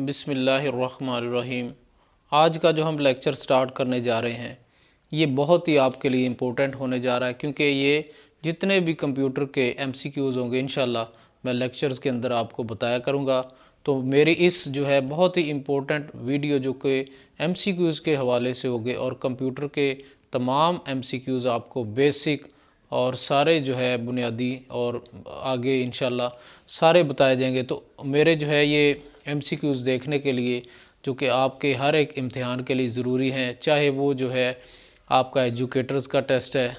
बिस्मिल्लाहिर्रहमानिर्रहीम। आज का जो हम लेक्चर स्टार्ट करने जा रहे हैं ये बहुत ही आपके लिए इम्पोर्टेंट होने जा रहा है, क्योंकि ये जितने भी कंप्यूटर के एमसीक्यूज़ होंगे इंशाल्लाह मैं लेक्चर्स के अंदर आपको बताया करूँगा। तो मेरी इस जो है बहुत ही इम्पोर्टेंट वीडियो जो कि एमसीक्यूज़ के हवाले से होंगे और कंप्यूटर के तमाम एमसीक्यूज़ आपको बेसिक और सारे जो है बुनियादी और आगे इंशाल्लाह सारे बताए जाएंगे। तो मेरे जो है ये एमसीक्यूज़ देखने के लिए जो कि आपके हर एक इम्तिहान के लिए ज़रूरी हैं, चाहे वो जो है आपका एजुकेटर्स का टेस्ट है,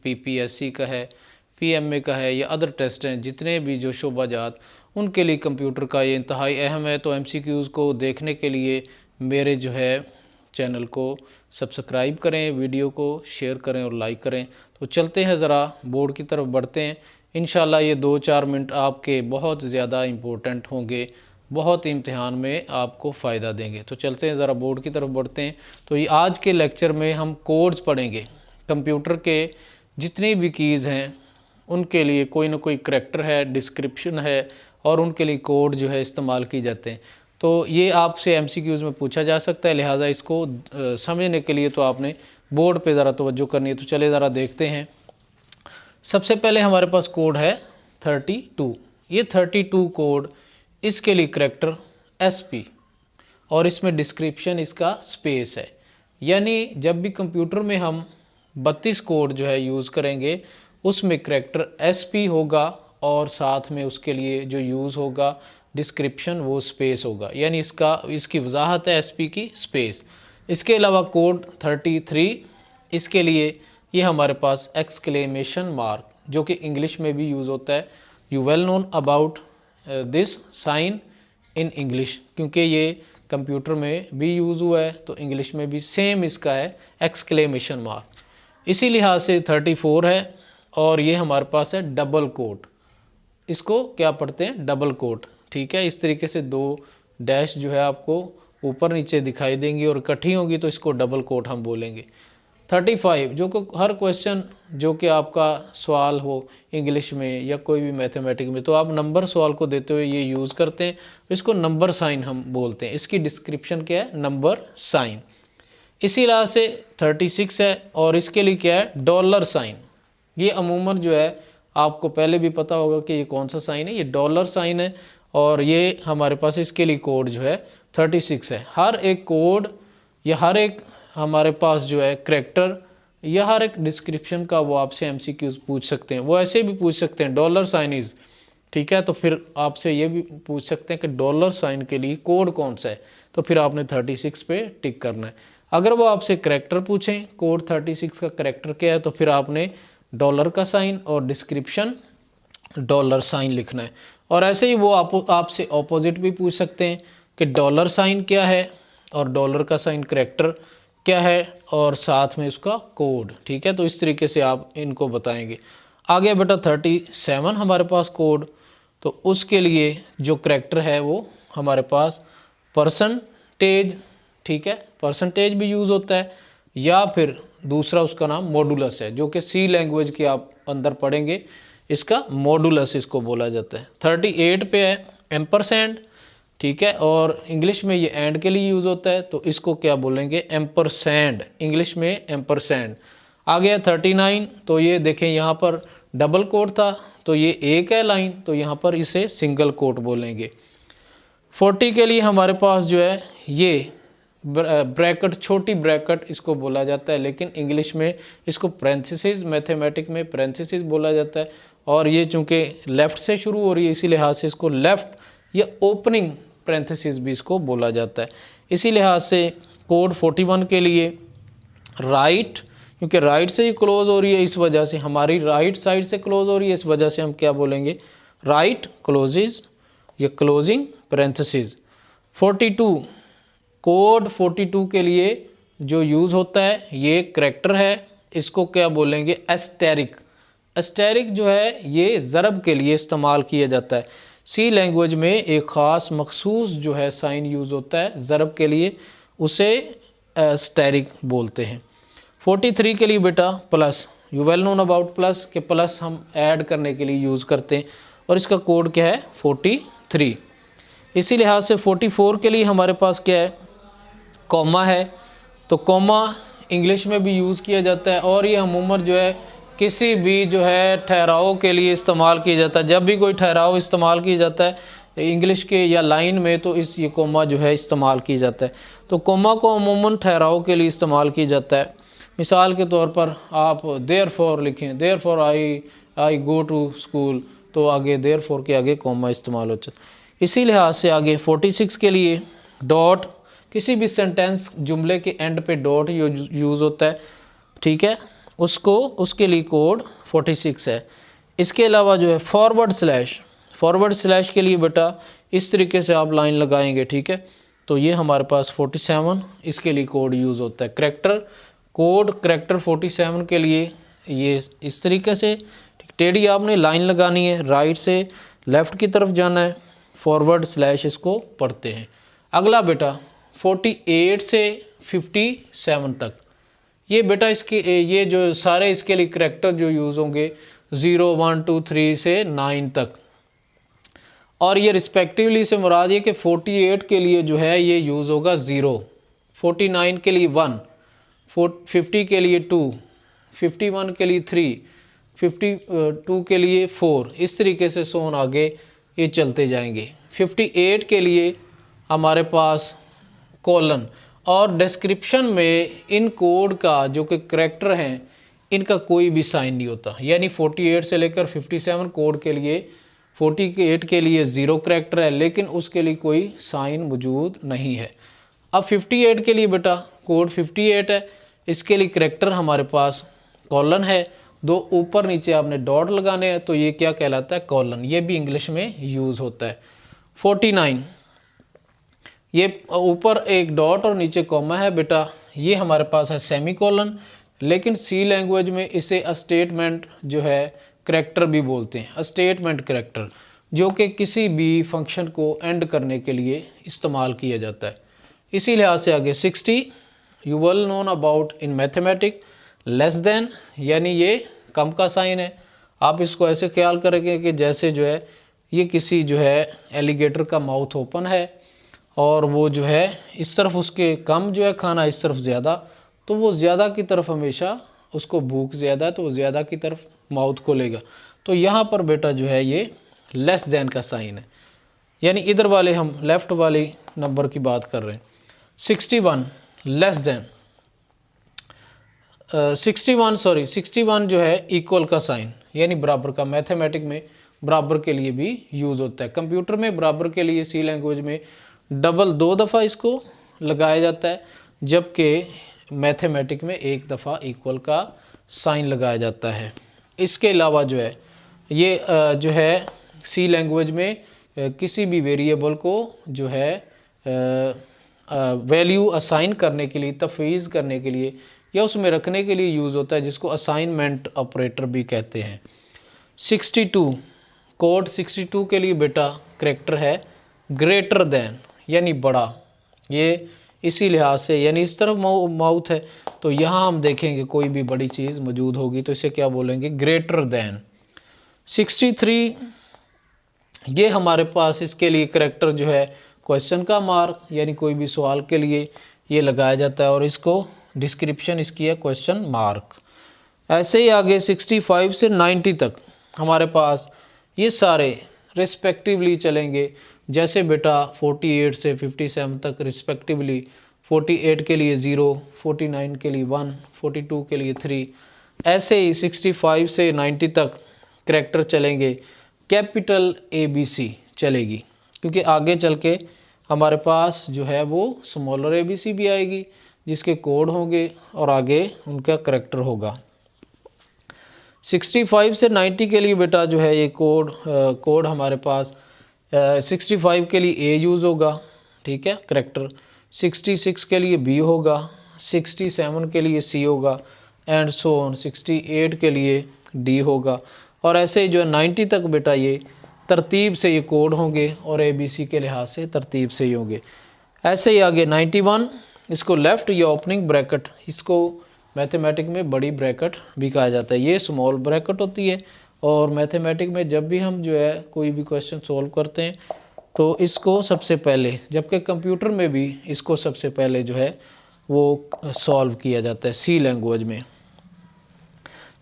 पीपीएससी का है, पीएमए का है या अदर टेस्ट हैं, जितने भी जो शोबाजात उनके लिए कंप्यूटर का ये इंतहाई अहम है। तो एमसीक्यूज़ को देखने के लिए मेरे जो है चैनल को सब्सक्राइब करें, वीडियो को शेयर करें और लाइक करें। तो चलते हैं ज़रा बोर्ड की तरफ बढ़ते हैं। इंशाल्लाह ये 2-4 मिनट आपके बहुत ज़्यादा इम्पोर्टेंट होंगे, बहुत इम्तिहान में आपको फ़ायदा देंगे। तो चलते हैं ज़रा बोर्ड की तरफ बढ़ते हैं। तो ये आज के लेक्चर में हम कोड्स पढ़ेंगे। कंप्यूटर के जितनी भी कीज़ हैं उनके लिए कोई ना कोई करैक्टर है, डिस्क्रिप्शन है और उनके लिए कोड जो है इस्तेमाल की जाते हैं। तो ये आपसे एमसीक्यूज़ में पूछा जा सकता है, लिहाजा इसको समझने के लिए तो आपने बोर्ड पे ज़रा तवज्जो करनी है। तो चले ज़रा देखते हैं। सबसे पहले हमारे पास कोड है 32। ये 32 कोड, इसके लिए करैक्टर SP और इसमें डिस्क्रिप्शन इसका स्पेस है। यानी जब भी कंप्यूटर में हम 32 कोड जो है यूज़ करेंगे उसमें करैक्टर SP होगा और साथ में उसके लिए जो यूज़ होगा डिस्क्रिप्शन वो स्पेस होगा, यानी इसकी वजाहत है SP की स्पेस। इसके अलावा कोड 33, इसके लिए ये हमारे पास एक्सक्लेमेशन मार्क जो कि इंग्लिश में भी यूज़ होता है। You well known about this sign in English, क्योंकि ये कंप्यूटर में भी यूज़ हुआ है तो इंग्लिश में भी सेम इसका है एक्सक्लेमेशन मार्क। इसी लिहाज से 34 है और ये हमारे पास है डबल कोट। इसको क्या पढ़ते हैं? Double quote. ठीक है, इस तरीके से 2 डैश जो है आपको ऊपर नीचे दिखाई देंगी और इकट्ठी होंगी तो इसको डबल कोट हम बोलेंगे। 35 जो कि हर क्वेश्चन जो कि आपका सवाल हो इंग्लिश में या कोई भी मैथमेटिक्स में तो आप नंबर सवाल को देते हुए ये यूज़ करते हैं, इसको नंबर साइन हम बोलते हैं। इसकी डिस्क्रिप्शन क्या है? Number sign. इसी तरह से 36 है और इसके लिए क्या है? Dollar sign. ये अमूमन जो है आपको पहले भी पता होगा कि ये कौन सा साइन है, ये डॉलर साइन है और ये हमारे पास इसके लिए कोड जो है 36 है। हर एक कोड या हर एक हमारे पास जो है करैक्टर या हर एक डिस्क्रिप्शन का वो आपसे एमसीक्यूज़ पूछ सकते हैं। वो ऐसे भी पूछ सकते हैं डॉलर साइन इज़, ठीक है, तो फिर आपसे ये भी पूछ सकते हैं कि डॉलर साइन के लिए कोड कौन सा है, तो फिर आपने 36 पे टिक करना है। अगर वो आपसे करैक्टर पूछें कोड 36 का करैक्टर क्या है तो फिर आपने डॉलर का साइन और डिस्क्रिप्शन डॉलर साइन लिखना है। और ऐसे ही वो आपसे ऑपोजिट भी पूछ सकते हैं कि डॉलर साइन क्या है और डॉलर का साइन करैक्टर क्या है और साथ में उसका कोड। ठीक है, तो इस तरीके से आप इनको बताएंगे। आगे बेटा 37 हमारे पास कोड, तो उसके लिए जो करैक्टर है वो हमारे पास परसेंटेज। ठीक है, परसेंटेज भी यूज़ होता है या फिर दूसरा उसका नाम मॉडुलस है जो कि C लैंग्वेज के आप अंदर पढ़ेंगे, इसका मॉडुलस इसको बोला जाता है। 38 पे है एम्परसेंड। ठीक है, और इंग्लिश में ये एंड के लिए यूज़ होता है तो इसको क्या बोलेंगे? एम्परसैंड, इंग्लिश में एम्परसैंड। आ गया 39, तो ये देखें यहाँ पर डबल कोट था तो ये एक है लाइन तो यहाँ पर इसे सिंगल कोट बोलेंगे। 40 के लिए हमारे पास जो है ये ब्रैकेट, छोटी ब्रैकेट इसको बोला जाता है, लेकिन इंग्लिश में इसको पैरेंथेसिस, मैथमेटिक्स में पैरेंथेसिस बोला जाता है। और ये चूँकि लेफ़्ट से शुरू हो रही है इसी लिहाज से इसको लेफ़्ट या ओपनिंग पैरेंथेसिस भी इसको बोला जाता है। इसी लिहाज से कोड 41 के लिए राइट, क्योंकि राइट से ही क्लोज हो रही है इस वजह से, हमारी राइट साइड से क्लोज हो रही है इस वजह से हम क्या बोलेंगे? राइट क्लोजेज या क्लोजिंग पैरेंथेसिस। 42 कोड 42 के लिए जो यूज़ होता है ये करैक्टर है, इसको क्या बोलेंगे? एस्टेरिक। एस्टेरिक जो है ये ज़रब के लिए इस्तेमाल किया जाता है। C लैंग्वेज में एक ख़ास मखसूस जो है साइन यूज़ होता है ज़रब के लिए, उसे एस्टेरिक बोलते हैं। 43 के लिए बेटा plus. You well known about plus, के प्लस हम ऐड करने के लिए यूज़ करते हैं और इसका कोड क्या है? 43। इसी लिहाज से 44 के लिए हमारे पास क्या है, कॉमा है। तो कॉमा इंग्लिश में भी यूज़ किया जाता है और ये अमूमन जो है किसी भी जो है ठहराव के लिए इस्तेमाल किया जाता है। जब भी कोई ठहराव इस्तेमाल किया जाता है इंग्लिश के या लाइन में तो ये कॉमा जो है इस्तेमाल किया जाता है। तो कॉमा को अमूमन ठहराव के लिए इस्तेमाल किया जाता है। मिसाल के तौर पर आप देयरफॉर लिखें, therefore I go to school, तो आगे देयरफॉर के आगे कॉमा इस्तेमाल होता है। इसी लिहाज से आगे 46 के लिए डॉट, किसी भी सेंटेंस जुमले के एंड पे डॉट यूज़ होता है, ठीक है, उसके लिए कोड 46 है। इसके अलावा जो है फॉरवर्ड स्लैश के लिए बेटा इस तरीके से आप लाइन लगाएंगे, ठीक है। तो ये हमारे पास 47 इसके लिए कोड यूज़ होता है। करेक्टर 47 के लिए ये इस तरीके से टेढ़ी आपने लाइन लगानी है, राइट से लेफ़्ट की तरफ जाना है, फॉरवर्ड स्लैश इसको पढ़ते हैं। अगला बेटा 48 से 57 तक, ये बेटा इसके ये जो सारे इसके लिए करैक्टर जो यूज़ होंगे 0 1 2 3 से 9 तक, और ये रिस्पेक्टिवली से मुराद ये कि 48 के लिए जो है ये यूज़ होगा 0, 49 के लिए 1, 50 के लिए 2, 51 के लिए 3, 52 के लिए 4, इस तरीके से सोन आगे ये चलते जाएंगे। 58 के लिए हमारे पास कॉलन, और डिस्क्रिप्शन में इन कोड का जो कि करैक्टर हैं इनका कोई भी साइन नहीं होता। यानी 48 से लेकर 57 कोड के लिए 48 के लिए 0 करैक्टर है, लेकिन उसके लिए कोई साइन मौजूद नहीं है। अब 58 के लिए बेटा कोड 58 है, इसके लिए करैक्टर हमारे पास कॉलन है, 2 ऊपर नीचे आपने डॉट लगाने हैं, तो ये क्या कहलाता है, कॉलन। ये भी इंग्लिश में यूज़ होता है। 49 ये ऊपर एक डॉट और नीचे कॉमा है बेटा, ये हमारे पास है सेमी कॉलन, लेकिन सी लैंग्वेज में इसे स्टेटमेंट जो है करैक्टर भी बोलते हैं, स्टेटमेंट करैक्टर, जो कि किसी भी फंक्शन को एंड करने के लिए इस्तेमाल किया जाता है। इसी लिहाज से आगे 60 you well known about in mathematic, less than यानी ये कम का साइन है। आप इसको ऐसे ख्याल करेंगे कि जैसे जो है ये किसी जो है एलिगेटर का माउथ ओपन है और वो जो है इस तरफ उसके कम जो है खाना, इस तरफ ज़्यादा, तो वो ज़्यादा की तरफ हमेशा उसको भूख ज़्यादा है तो वो ज़्यादा की तरफ माउथ खोलेगा। तो यहाँ पर बेटा जो है ये लेस देन का साइन है, यानी इधर वाले हम लेफ़्ट वाले नंबर की बात कर रहे हैं। 61 लेस देन 61 जो है इक्वल का साइन, यानी बराबर का, मैथमेटिक में बराबर के लिए भी यूज़ होता है। कंप्यूटर में बराबर के लिए सी लैंग्वेज में डबल 2 दफ़ा इसको लगाया जाता है, जबकि मैथमेटिक में 1 दफ़ा इक्वल का साइन लगाया जाता है। इसके अलावा जो है ये जो है सी लैंग्वेज में किसी भी वेरिएबल को जो है वैल्यू असाइन करने के लिए, तफवीज़ करने के लिए या उसमें रखने के लिए यूज़ होता है, जिसको असाइनमेंट ऑपरेटर भी कहते हैं। 62 कोड 62 के लिए बेटा करैक्टर है ग्रेटर देन, यानी बड़ा। ये इसी लिहाज से, यानी इस तरफ माउथ है तो यहाँ हम देखेंगे कोई भी बड़ी चीज़ मौजूद होगी तो इसे क्या बोलेंगे, ग्रेटर देन। 63 ये हमारे पास इसके लिए करैक्टर जो है क्वेश्चन का मार्क, यानी कोई भी सवाल के लिए ये लगाया जाता है और इसको डिस्क्रिप्शन इसकी है क्वेश्चन मार्क। ऐसे ही आगे 65 से 90 तक हमारे पास ये सारे रिस्पेक्टिवली चलेंगे। जैसे बेटा 48 से 57 तक रिस्पेक्टिवली, 48 के लिए 0, 49 के लिए 1, 42 के लिए 3, ऐसे ही 65 से 90 तक करैक्टर चलेंगे, कैपिटल ABC चलेगी, क्योंकि आगे चल के हमारे पास जो है वो स्मॉलर ABC भी आएगी जिसके कोड होंगे और आगे उनका करैक्टर होगा। 65 से 90 के लिए बेटा जो है ये कोड हमारे पास 65 के लिए A यूज़ होगा, ठीक है, करैक्टर। 66 के लिए B होगा, 67 के लिए C होगा, एंड सो ऑन 68 के लिए D होगा, और ऐसे ही जो है 90 तक बेटा ये तरतीब से ये कोड होंगे और ABC के लिहाज से तरतीब से ही होंगे। ऐसे ही आगे 91 इसको लेफ़्ट या ओपनिंग ब्रैकेट, इसको मैथमेटिक में बड़ी ब्रैकेट भी कहा जाता है, ये स्मॉल ब्रैकेट होती है। और मैथमेटिक में जब भी हम जो है कोई भी क्वेश्चन सॉल्व करते हैं तो इसको सबसे पहले, जबकि कंप्यूटर में भी इसको सबसे पहले जो है वो सॉल्व किया जाता है सी लैंग्वेज में।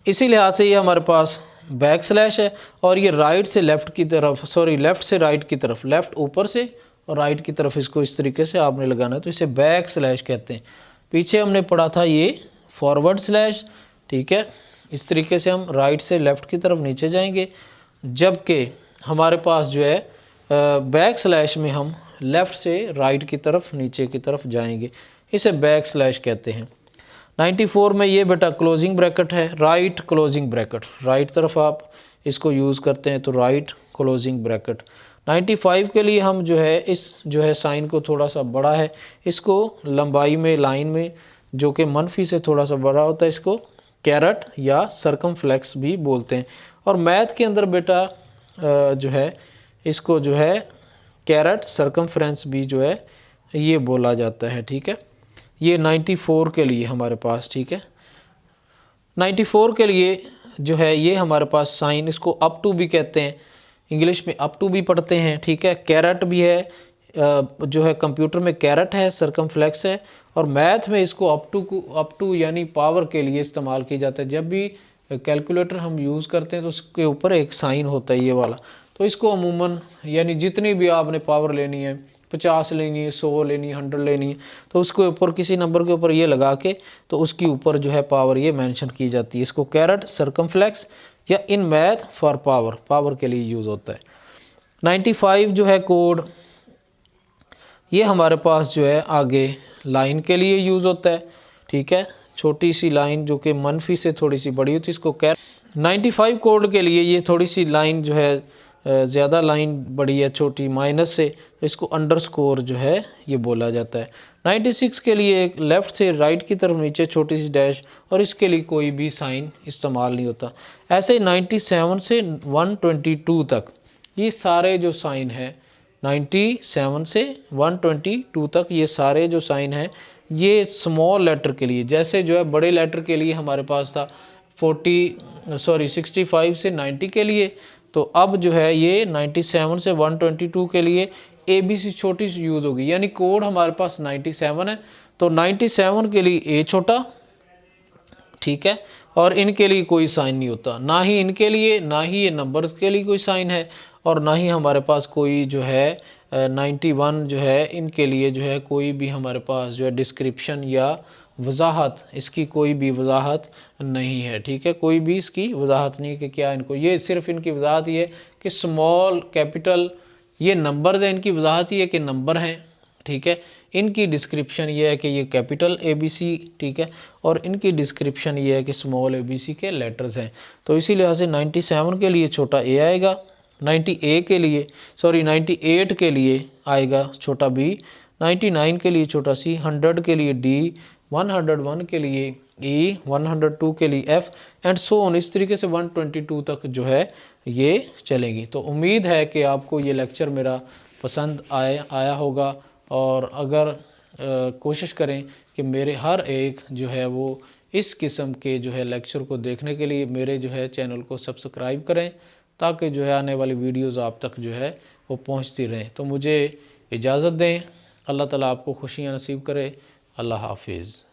इसी लिहाज से ये हमारे पास बैक स्लैश है, और ये राइट से लेफ़्ट की तरफ, सॉरी लेफ़्ट से राइट की तरफ, लेफ़्ट ऊपर से और राइट की तरफ इसको इस तरीके से आपने लगाना है, तो इसे बैक स्लैश कहते हैं। पीछे हमने पढ़ा था ये फॉरवर्ड स्लैश, ठीक है। इस तरीके से हम राइट से लेफ़्ट की तरफ नीचे जाएंगे, जबकि हमारे पास जो है बैक स्लैश में हम लेफ़्ट से राइट की तरफ नीचे की तरफ जाएंगे, इसे बैक स्लैश कहते हैं। 94 में ये बेटा क्लोजिंग ब्रैकेट है, राइट क्लोजिंग ब्रैकेट, राइट तरफ आप इसको यूज़ करते हैं तो राइट क्लोजिंग ब्रैकेट। 95 के लिए हम जो है इस जो है साइन को थोड़ा सा बड़ा है, इसको लंबाई में लाइन में जो कि मनफी से थोड़ा सा बड़ा होता है, इसको कैरेट या सर्कमफ्लेक्स भी बोलते हैं। और मैथ के अंदर बेटा जो है इसको जो है कैरेट सर्कमफ्रेंस भी जो है ये बोला जाता है, ठीक है। ये 94 के लिए हमारे पास, ठीक है। 94 के लिए जो है ये हमारे पास साइन, इसको अप टू भी कहते हैं, इंग्लिश में अप टू भी पढ़ते हैं, ठीक है। कैरेट भी है, जो है कंप्यूटर में कैरेट है, सर्कमफ्लेक्स है, और मैथ में इसको अप टू यानी पावर के लिए इस्तेमाल किया जाता है। जब भी कैलकुलेटर हम यूज़ करते हैं तो उसके ऊपर एक साइन होता है ये वाला, तो इसको अमूमन यानी जितनी भी आपने पावर लेनी है, 50 लेनी है, 100 लेनी है, 100 लेनी है, तो उसके ऊपर किसी नंबर के ऊपर ये लगा के तो उसके ऊपर जो है पावर ये मेंशन की जाती है। इसको कैरेट सर्कमफ्लेक्स या इन मैथ फॉर पावर के लिए यूज़ होता है। 95 जो है कोड, ये हमारे पास जो है आगे लाइन के लिए यूज़ होता है, ठीक है। छोटी सी लाइन जो कि मनफी से थोड़ी सी बड़ी होती है, इसको कैरेट। 95 कोड के लिए ये थोड़ी सी लाइन जो है ज़्यादा लाइन बड़ी है छोटी माइनस से, तो इसको अंडरस्कोर जो है ये बोला जाता है। 96 के लिए एक लेफ़्ट से राइट की तरफ नीचे छोटी सी डैश, और इसके लिए कोई भी साइन इस्तेमाल नहीं होता। ऐसे ही 97 से 122 तक ये सारे जो साइन है, 97 से 122 तक ये सारे जो साइन हैं ये स्मॉल लेटर के लिए, जैसे जो है बड़े लेटर के लिए हमारे पास था 65 से 90 के लिए, तो अब जो है ये 97 से 122 के लिए ABC छोटी सी यूज़ होगी। यानी कोड हमारे पास 97 है, तो 97 के लिए ए छोटा, ठीक है, और इनके लिए कोई साइन नहीं होता, ना ही इनके लिए, ना ही ये नंबर्स के लिए कोई साइन है, और ना ही हमारे पास कोई जो है 91 जो है इनके लिए जो है कोई भी हमारे पास जो है डिस्क्रिप्शन या वजाहत, इसकी कोई भी वजाहत नहीं है, ठीक है। कोई भी इसकी वजाहत नहीं है कि क्या इनको, ये सिर्फ इनकी वजाहत ये है कि स्मॉल कैपिटल ये नंबर्स हैं, इनकी वजाहत ये है कि नंबर हैं, ठीक है। इनकी डिस्क्रिप्शन ये है कि ये कैपिटल ABC, ठीक है, और इनकी डिस्क्रिप्शन ये है कि स्मॉल ABC के लेटर्स हैं। तो इसी लिहाज से 97 के लिए छोटा ए आएगा, 98 के लिए आएगा छोटा B, 99 के लिए छोटा C, 100 के लिए D, 101 के लिए E, 102 के लिए F एंड सो ऑन। इस तरीके से 122 तक जो है ये चलेगी। तो उम्मीद है कि आपको ये लेक्चर मेरा पसंद आया होगा, और अगर कोशिश करें कि मेरे हर एक जो है वो इस किस्म के जो है लेक्चर को देखने के लिए मेरे जो है चैनल को सब्सक्राइब करें, ताकि जो है आने वाली वीडियोज़ आप तक जो है वो पहुंचती रहें। तो मुझे इजाज़त दें, अल्लाह ताला आपको खुशियाँ नसीब करे। अल्लाह हाफिज़।